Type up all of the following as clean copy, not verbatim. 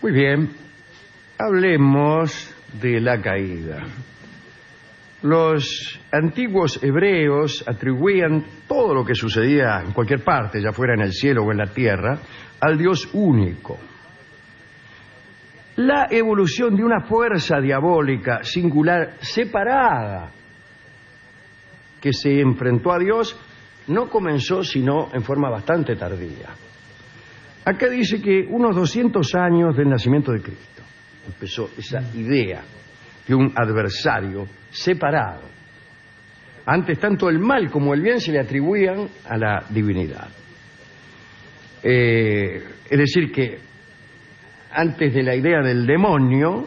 Muy bien, hablemos de la caída. Los antiguos hebreos atribuían todo lo que sucedía en cualquier parte, ya fuera en el cielo o en la tierra, al Dios único. La evolución de una fuerza diabólica singular separada que se enfrentó a Dios no comenzó sino en forma bastante tardía. Acá dice que unos 200 años del nacimiento de Cristo empezó esa idea de un adversario separado. Antes tanto el mal como el bien se le atribuían a la divinidad. Es decir que antes de la idea del demonio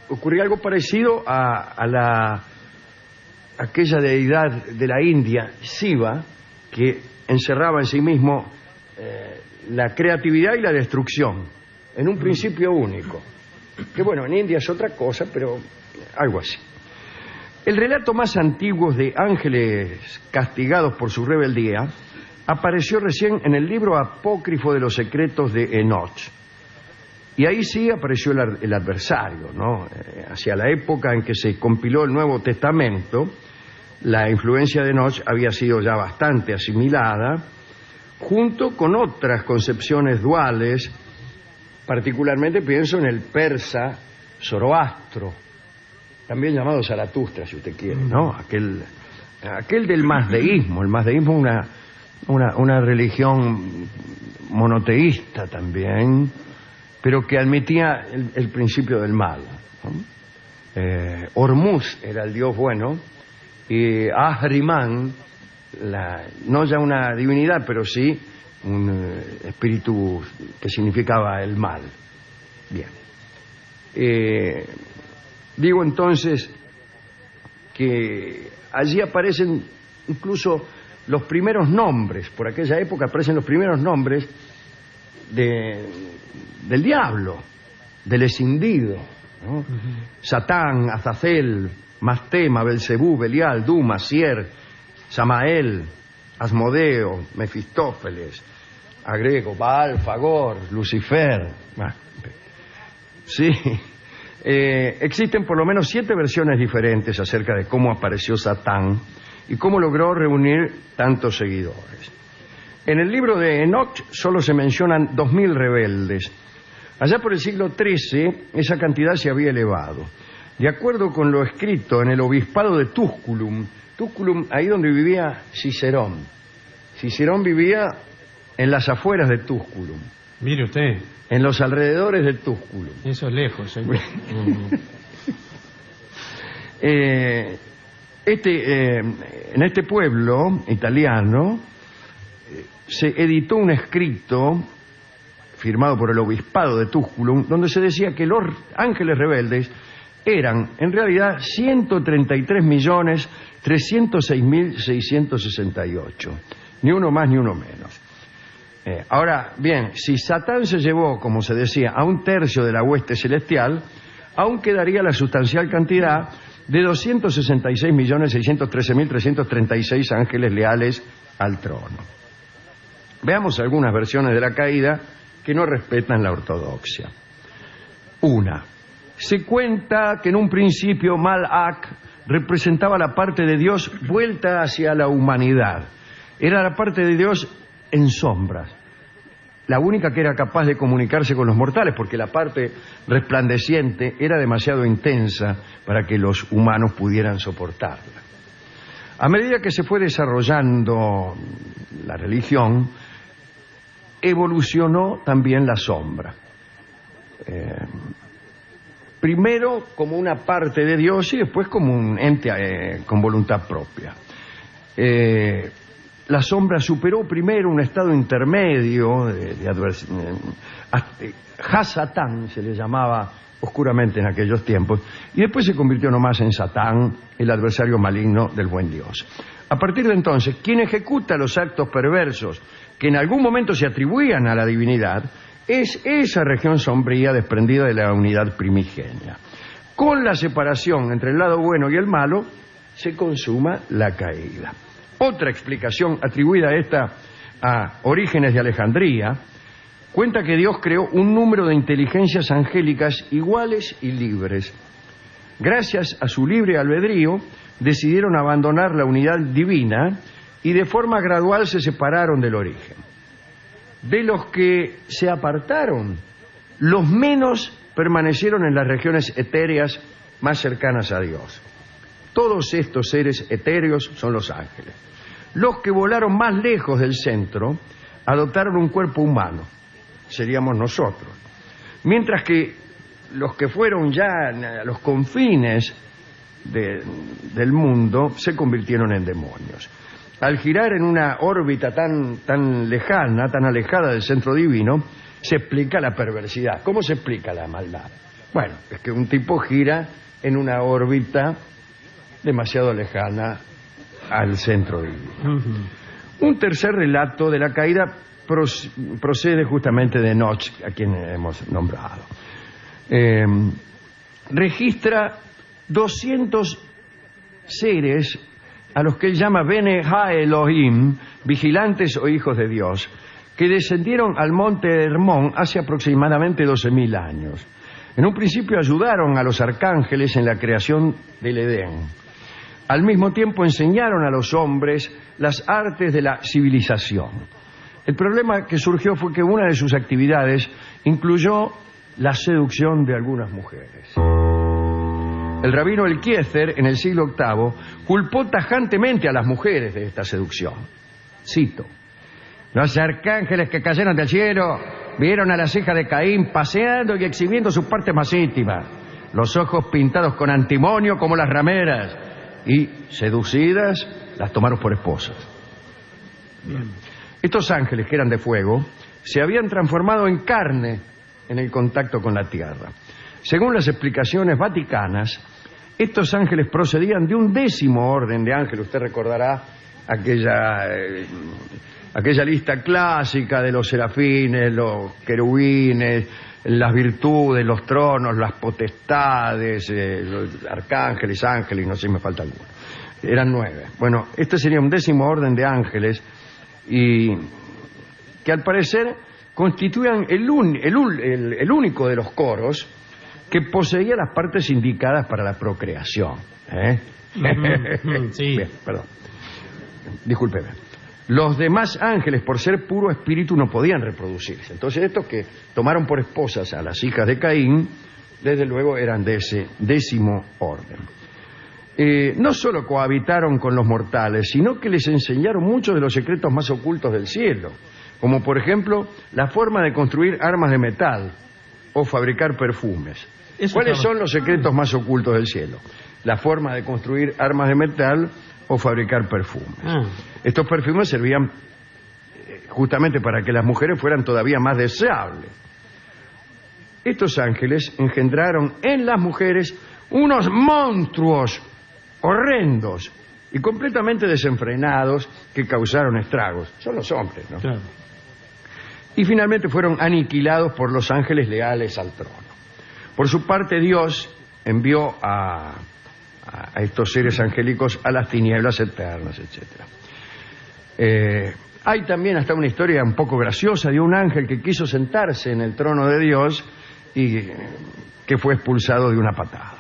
ocurría algo parecido a aquella deidad de la India, Shiva, que encerraba en sí mismo la creatividad y la destrucción en un principio único. Que bueno, en India es otra cosa, pero algo así. El relato más antiguo de ángeles castigados por su rebeldía apareció recién en el libro apócrifo de los secretos de Enoch. Y ahí sí apareció el adversario, ¿no? Hacia la época en que se compiló el Nuevo Testamento, la influencia de Enoch había sido ya bastante asimilada, junto con otras concepciones duales, particularmente pienso en el persa Zoroastro, también llamado Zaratustra, si usted quiere, ¿no? Aquel del mazdeísmo. El mazdeísmo es una religión monoteísta también, pero que admitía el principio del mal, ¿no? Hormuz era el dios bueno, y Ahriman, no ya una divinidad, pero sí un espíritu que significaba el mal. Bien. Digo entonces que allí aparecen incluso los primeros nombres, por aquella época aparecen los primeros nombres del diablo, del escindido, ¿no? Satán, Azazel, Mastema, Belcebú, Belial, Duma, Sier, Samael, Asmodeo, Mefistófeles, agrego, Baal, Fagor, Lucifer. Sí, existen por lo menos 7 versiones diferentes acerca de cómo apareció Satán y cómo logró reunir tantos seguidores. En el libro de Enoch solo se mencionan 2000 rebeldes. Allá por el siglo XIII esa cantidad se había elevado. De acuerdo con lo escrito en el obispado de Tusculum, ahí donde vivía Cicerón. Cicerón vivía en las afueras de Tusculum. Mire usted. En los alrededores de Tusculum. Eso es lejos. En este pueblo italiano se editó un escrito firmado por el obispado de Tusculum, donde se decía que los ángeles rebeldes eran en realidad 133.306.668, ni uno más ni uno menos. Ahora bien, si Satán se llevó, como se decía, a 1/3 de la hueste celestial, aún quedaría la sustancial cantidad de 266.613.336 ángeles leales al trono. Veamos algunas versiones de la caída que no respetan la ortodoxia. Una, se cuenta que en un principio Malak representaba la parte de Dios vuelta hacia la humanidad. Era la parte de Dios en sombras, la única que era capaz de comunicarse con los mortales, porque la parte resplandeciente era demasiado intensa para que los humanos pudieran soportarla. A medida que se fue desarrollando la religión, evolucionó también la sombra. Primero como una parte de Dios y después como un ente con voluntad propia. La sombra superó primero un estado intermedio de adversidad. Hasatán se le llamaba oscuramente en aquellos tiempos, y después se convirtió nomás en Satán, el adversario maligno del buen Dios. A partir de entonces, quien ejecuta los actos perversos que en algún momento se atribuían a la divinidad es esa región sombría desprendida de la unidad primigenia. Con la separación entre el lado bueno y el malo se consuma la caída. Otra explicación atribuida a Orígenes de Alejandría cuenta que Dios creó un número de inteligencias angélicas iguales y libres. Gracias a su libre albedrío, decidieron abandonar la unidad divina y de forma gradual se separaron del origen. De los que se apartaron, los menos permanecieron en las regiones etéreas más cercanas a Dios. Todos estos seres etéreos son los ángeles. Los que volaron más lejos del centro adoptaron un cuerpo humano, seríamos nosotros. Mientras que los que fueron ya a los confines del mundo se convirtieron en demonios. Al girar en una órbita tan lejana, tan alejada del centro divino, se explica la perversidad. ¿Cómo se explica la maldad? Bueno, es que un tipo gira en una órbita demasiado lejana al centro divino. Un tercer relato de la caída procede justamente de Enoch, a quien hemos nombrado. Registra 200 seres a los que él llama Bene Ha Elohim, vigilantes o hijos de Dios, que descendieron al monte Hermón hace aproximadamente 12.000 años. En un principio ayudaron a los arcángeles en la creación del Edén. Al mismo tiempo enseñaron a los hombres las artes de la civilización. El problema que surgió fue que una de sus actividades incluyó la seducción de algunas mujeres. El rabino Eliezer, en el siglo VIII, culpó tajantemente a las mujeres de esta seducción. Cito: los arcángeles que cayeron del cielo vieron a las hijas de Caín paseando y exhibiendo sus partes más íntimas, los ojos pintados con antimonio como las rameras, y, seducidas, las tomaron por esposas. Bien. Estos ángeles, que eran de fuego, se habían transformado en carne en el contacto con la tierra. Según las explicaciones vaticanas, estos ángeles procedían de un 10º orden de ángeles. Usted recordará aquella lista clásica de los serafines, los querubines, las virtudes, los tronos, las potestades, los arcángeles, ángeles, no sé si me falta alguno. Eran 9. Bueno, este sería un 10º orden de ángeles y que al parecer constituían el único de los coros que poseía las partes indicadas para la procreación. Sí. Bien, perdón. Discúlpeme. Los demás ángeles, por ser puro espíritu, no podían reproducirse. Entonces estos que tomaron por esposas a las hijas de Caín, desde luego eran de ese 10º orden. No solo cohabitaron con los mortales, sino que les enseñaron muchos de los secretos más ocultos del cielo, como por ejemplo la forma de construir armas de metal o fabricar perfumes. ¿Cuáles son los secretos más ocultos del cielo? La forma de construir armas de metal o fabricar perfumes. Estos perfumes servían justamente para que las mujeres fueran todavía más deseables. Estos ángeles engendraron en las mujeres unos monstruos horrendos y completamente desenfrenados que causaron estragos. Son los hombres, ¿no? Claro. Y finalmente fueron aniquilados por los ángeles leales al trono. Por su parte, Dios envió a estos seres angélicos a las tinieblas eternas, etc. Hay también hasta una historia un poco graciosa de un ángel que quiso sentarse en el trono de Dios y que fue expulsado de una patada.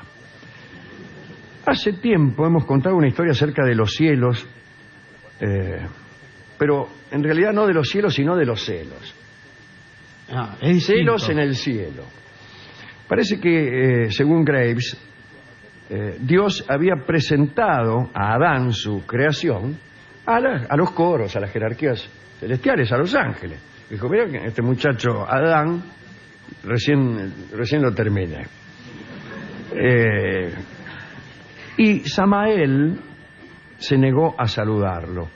Hace tiempo hemos contado una historia acerca de los cielos, pero en realidad no de los cielos, sino de los celos. Celos en el cielo. Parece que, según Graves, Dios había presentado a Adán, su creación, a los coros, a las jerarquías celestiales, a los ángeles. Dijo: mira que este muchacho Adán recién lo terminé. Y Samael se negó a saludarlo.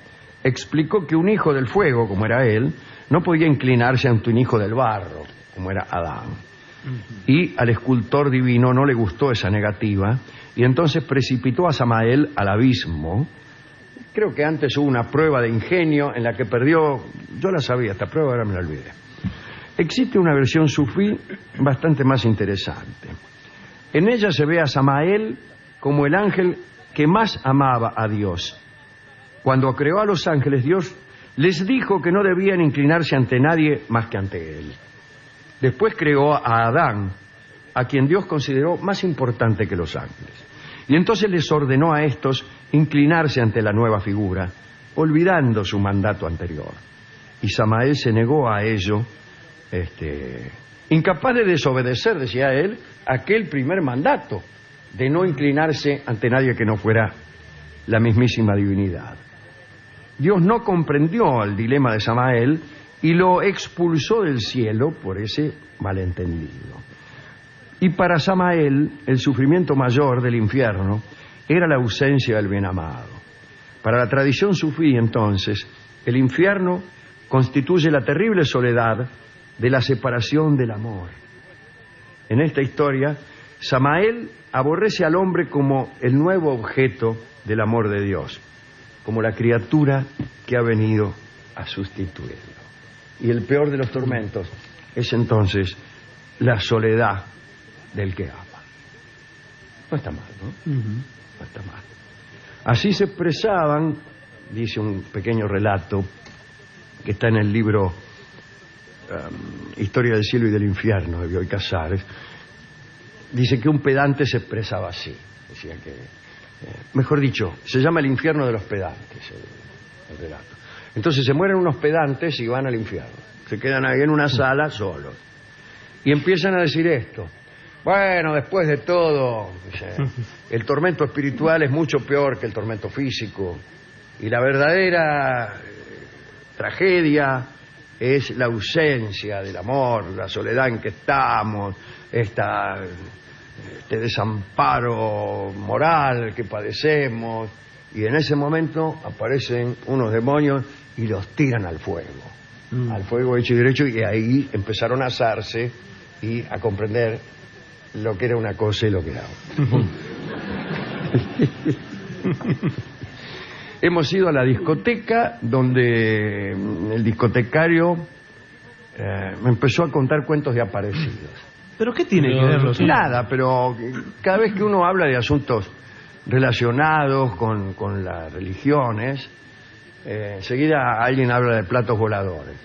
Explicó que un hijo del fuego, como era él, no podía inclinarse ante un hijo del barro, como era Adán. Y al escultor divino no le gustó esa negativa, y entonces precipitó a Samael al abismo. Creo que antes hubo una prueba de ingenio en la que perdió. Yo la sabía, esta prueba ahora me la olvidé. Existe una versión sufí bastante más interesante. En ella se ve a Samael como el ángel que más amaba a Dios. Cuando creó a los ángeles, Dios les dijo que no debían inclinarse ante nadie más que ante él. Después creó a Adán, a quien Dios consideró más importante que los ángeles. Y entonces les ordenó a estos inclinarse ante la nueva figura, olvidando su mandato anterior. Y Samael se negó a ello, incapaz de desobedecer, decía él, aquel primer mandato de no inclinarse ante nadie que no fuera la mismísima divinidad. Dios no comprendió el dilema de Samael y lo expulsó del cielo por ese malentendido. Y para Samael, el sufrimiento mayor del infierno era la ausencia del bien amado. Para la tradición sufí, entonces, el infierno constituye la terrible soledad de la separación del amor. En esta historia, Samael aborrece al hombre como el nuevo objeto del amor de Dios, como la criatura que ha venido a sustituirlo. Y el peor de los tormentos es entonces la soledad del que ama. No está mal, ¿no? No está mal. Así se expresaban, dice un pequeño relato que está en el libro Historia del cielo y del infierno de Bioy Casares. Dice que un pedante se expresaba así. Decía que, mejor dicho, se llama el infierno de los pedantes, el relato. Entonces se mueren unos pedantes y van al infierno. Se quedan ahí en una sala solos. Y empiezan a decir esto. Bueno, después de todo, el tormento espiritual es mucho peor que el tormento físico. Y la verdadera tragedia es la ausencia del amor, la soledad en que estamos, este desamparo moral que padecemos. Y en ese momento aparecen unos demonios y los tiran al fuego. Al fuego hecho y derecho, y ahí empezaron a asarse y a comprender lo que era una cosa y lo que era otra. Hemos ido a la discoteca donde el discotecario me empezó a contar cuentos de aparecidos. ¿Pero qué tiene que ver? Nada, pero cada vez que uno habla de asuntos relacionados con las religiones, enseguida alguien habla de platos voladores.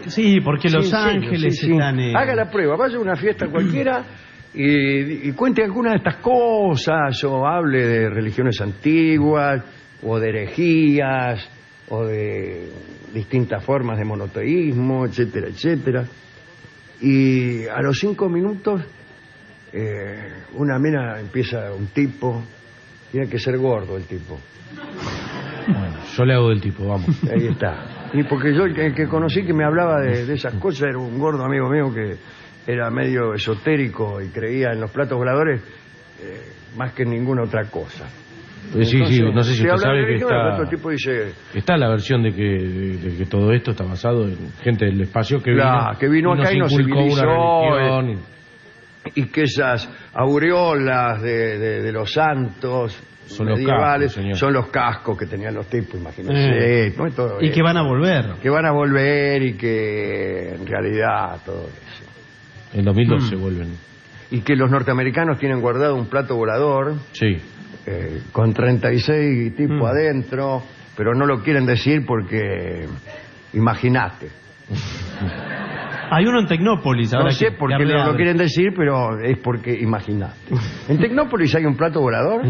Sí, porque Los Ángeles están... Haga la prueba, vaya a una fiesta cualquiera y cuente alguna de estas cosas, o hable de religiones antiguas, o de herejías, o de distintas formas de monoteísmo, etcétera, etcétera. Y a los 5 minutos, una mina empieza, un tipo, tiene que ser gordo el tipo. Bueno, yo le hago del tipo, vamos. Ahí está. Y porque yo, el que conocí que me hablaba de esas cosas, era un gordo amigo mío que era medio esotérico y creía en los platos voladores más que en ninguna otra cosa. Sí, no sé si usted sabe que el tipo dice, está la versión de que todo esto está basado en gente del espacio que vino acá y nos civilizó, y que esas aureolas de los santos son medievales, los cascos, son los cascos que tenían los tipos, imagínense. Todo y que van a volver. Que van a volver y que en realidad todo eso. En 2012 vuelven. Y que los norteamericanos tienen guardado un plato volador. Sí. Con 36 tipos adentro, pero no lo quieren decir porque imagínate. Hay uno en Tecnópolis. No sé por qué no lo quieren decir, pero es porque imagínate. ¿En Tecnópolis hay un plato volador?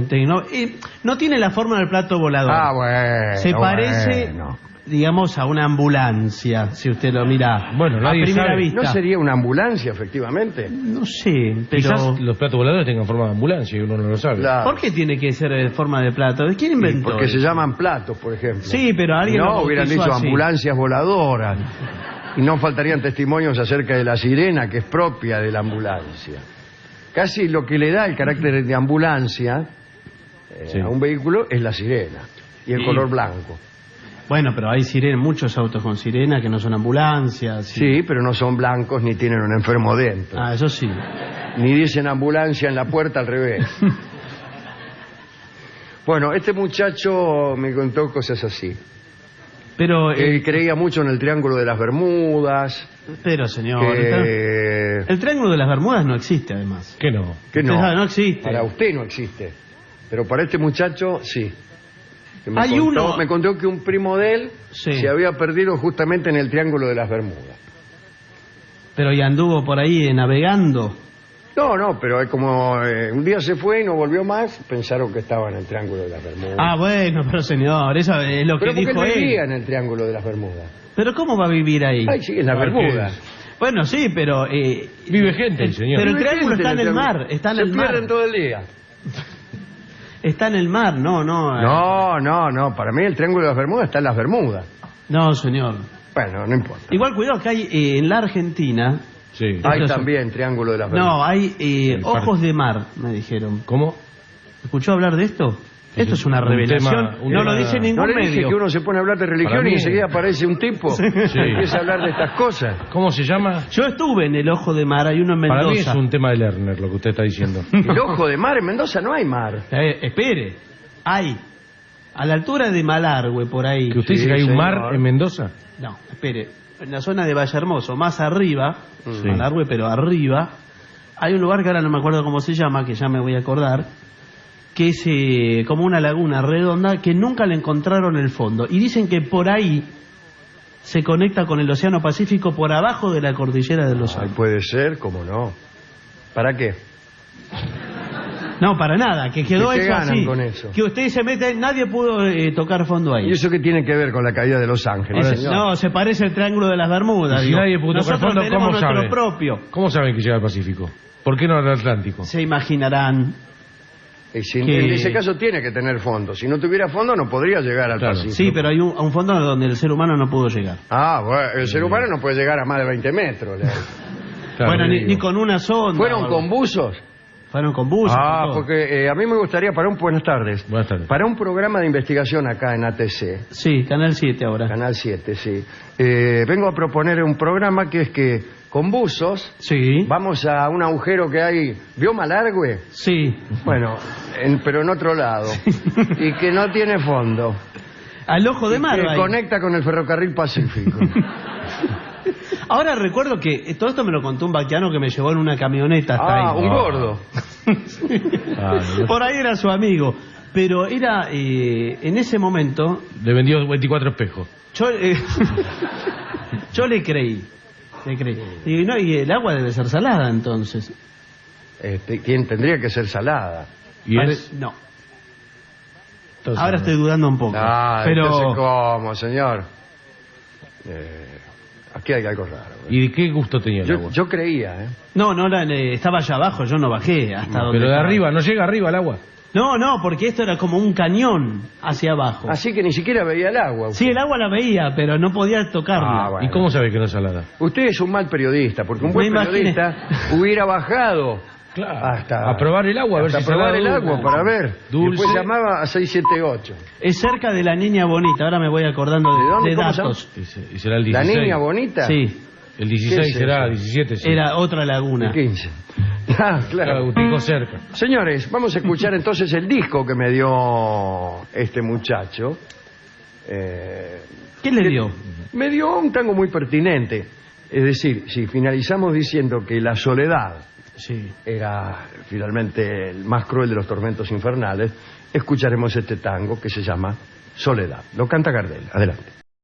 No tiene la forma del plato volador. Ah, bueno. Se parece, digamos, a una ambulancia, si usted lo mira a primera vista. ¿No sería una ambulancia, efectivamente? No sé, pero... Quizás los platos voladores tengan forma de ambulancia y uno no lo sabe. Claro. ¿Por qué tiene que ser de forma de plato? ¿Quién inventó Porque eso? se llaman platos, por ejemplo. Sí, pero alguien no hubieran dicho así. ambulancias voladoras. Y no faltarían testimonios acerca de la sirena, que es propia de la ambulancia. Casi lo que le da el carácter de ambulancia a un vehículo es la sirena y el color blanco. Bueno, pero hay muchos autos con sirena que no son ambulancias. Sí, pero no son blancos ni tienen un enfermo dentro. Ah, eso sí. Ni dicen ambulancia en la puerta, al revés. Bueno, este muchacho me contó cosas así. Pero él creía mucho en el Triángulo de las Bermudas. Pero, señor, el Triángulo de las Bermudas no existe, además. ¿Qué no? ¿Qué no? No existe. Para usted no existe, pero para este muchacho sí. que me, Hay contó, uno- me contó que un primo de él Sí. se había perdido justamente en el Triángulo de las Bermudas. Pero y anduvo por ahí navegando. No, pero es como un día se fue y no volvió más, pensaron que estaba en el Triángulo de las Bermudas. Ah, bueno, pero señor, eso es lo que pero porque dijo él él. vivía en el Triángulo de las Bermudas. Pero ¿cómo va a vivir ahí? Ay, sí, en las Bermudas. Bueno, sí, pero... Vive gente, señor. Pero el Vive triángulo gente está en el triángulo. mar, está en Se el mar. pierden todo el día. Está en el mar, no. No, para mí el Triángulo de las Bermudas está en las Bermudas. No, señor. Bueno, no importa. Igual cuidado que hay en la Argentina... Sí. Hay Eso es- también Triángulo de las Bermudas. No, hay El ojos par- de mar, me dijeron. ¿Cómo? ¿Escuchó hablar de esto? Esto es una un revelación. tema- un no lo tema- dice ¿No ningún le dije medio. que uno se pone a hablar de religión Para mí- y enseguida aparece un tipo Sí. que empieza a hablar de estas cosas? ¿Cómo se llama? Yo estuve en el ojo de mar, hay uno en Mendoza. Para mí es un tema de Lerner lo que usted está diciendo. El ojo de mar, en Mendoza no hay mar. Espere, hay. A la altura de Malargüe, por ahí. ¿Que usted Sí, dice que hay un señor. mar en Mendoza? No, espere. En la zona de Valle Hermoso, más arriba, Sí. Malargüe, pero arriba, hay un lugar que ahora no me acuerdo cómo se llama, que ya me voy a acordar, que es como una laguna redonda que nunca le encontraron el fondo. Y dicen que por ahí se conecta con el Océano Pacífico por abajo de la cordillera de los Ay, Andes. puede ser, cómo no. ¿Para qué? No, para nada, que quedó ¿Y qué eso ganan así. con eso? Que usted se mete, nadie pudo tocar fondo ahí. ¿Y eso qué tiene que ver con la caída de Los Ángeles, Ese- señor? no, se parece al Triángulo de las Bermudas. Y si digo. nadie pudo tocar Nosotros fondo, tenemos ¿cómo nuestro sabe? propio. ¿Cómo saben que llega al Pacífico? ¿Por qué no al Atlántico? Se imaginarán. Y si que- en ese caso tiene que tener fondo. Si no tuviera fondo no podría llegar al Claro. Pacífico. Sí, pero hay un fondo donde el ser humano no pudo llegar. Ah, bueno, el ser humano no puede llegar a más de 20 metros. Claro, bueno, digo. ni con una sonda. ¿Fueron o con algo. buzos? Fueron con buses. Ah, con todo. porque a mí me gustaría para un... Buenas tardes. Buenas tardes. Para un programa de investigación acá en ATC, Sí, Canal 7 ahora. Canal 7, sí. Vengo a proponer un programa que es que con buzos Sí, vamos a un agujero que hay... ¿Vio Malargüe? sí. Bueno, pero en otro lado. Y que no tiene fondo. Al ojo de mar. Que ahí. conecta con el ferrocarril Pacífico. Ahora recuerdo que todo esto me lo contó un vaquiano que me llevó en una camioneta hasta Ah, ahí. un gordo. Ah, Por ahí era su amigo. Pero era, en ese momento, le vendió 24 espejos. yo, yo le creí. Le creí. Y, no, y el agua debe ser salada entonces. ¿Quién tendría que ser salada? Y él, No. entonces, Ahora estoy dudando un poco. Ah, pero entonces, ¿cómo, señor? Aquí hay algo raro. ¿Y de qué gusto tenía el Yo, agua? yo creía, ¿eh? no, estaba allá abajo, yo no bajé hasta donde Pero de estaba. arriba, ¿no llega arriba el agua? No, porque esto era como un cañón hacia abajo. Así que ni siquiera veía el agua. Sí, el agua la veía, pero no podía tocarla. Ah, bueno. ¿Y cómo sabe que no es salada? Usted es un mal periodista, porque un buen Me imaginé. periodista hubiera bajado Claro. hasta... A probar el agua, a ver hasta si probar salada el o agua dulce. para ver. Dulce. Después llamaba a 678. Es cerca de la Niña Bonita, ahora me voy acordando ¿De dónde? de ¿Cómo se datos. Y será el ¿La 16. niña bonita? Sí, El 16 ¿Qué es será, eso? 17 sí. era otra laguna. 15. Ah, claro. Dijo cerca. Señores, vamos a escuchar entonces el disco que me dio este muchacho. ¿Qué le dio? Me dio un tango muy pertinente. Es decir, si finalizamos diciendo que la soledad Sí. era finalmente el más cruel de los tormentos infernales, escucharemos este tango que se llama Soledad. Lo canta Gardel. Adelante.